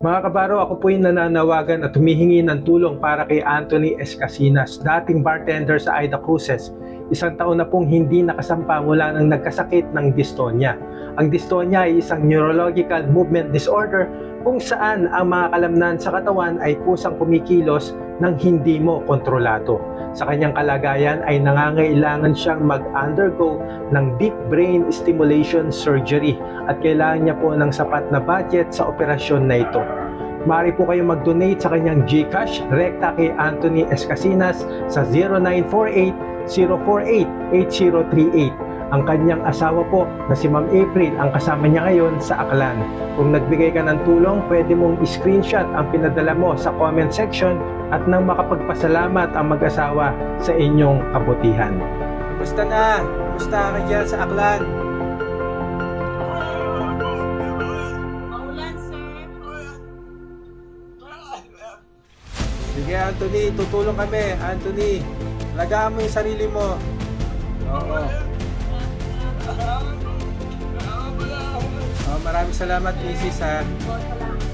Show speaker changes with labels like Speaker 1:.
Speaker 1: Mga kabaro, ako po yung nananawagan at humihingi ng tulong para kay Anthony Escasinas, dating bartender sa Ida Cruces. Isang taon na pong hindi nakasampa mula nang nagkasakit ng dystonia. Ang dystonia ay isang neurological movement disorder kung saan ang mga kalamnan sa katawan ay pusang kumikilos ng hindi mo kontrolado. Sa kanyang kalagayan ay nangangailangan siyang mag-undergo ng deep brain stimulation surgery at kailangan niya po ng sapat na budget sa operasyon na ito. Maaari po kayong mag-donate sa kanyang GCash rekta kay Anthony Escasinas sa 0948-048-8038. Ang kanyang asawa po na si Ma'am April ang kasama niya ngayon sa Aklan. Kung nagbigay ka ng tulong, pwede mong i-screenshot ang pinadala mo sa comment section at nang makapagpasalamat ang mag-asawa sa inyong kabutihan. Kumusta na? Kumusta ka dyan sa Aklan?
Speaker 2: Maulan, sir.
Speaker 1: Sige Anthony, tutulong kami. Anthony, lagaan mo yung sarili mo. Oo. Maraming salamat, Mrs. ha.
Speaker 2: Salamat.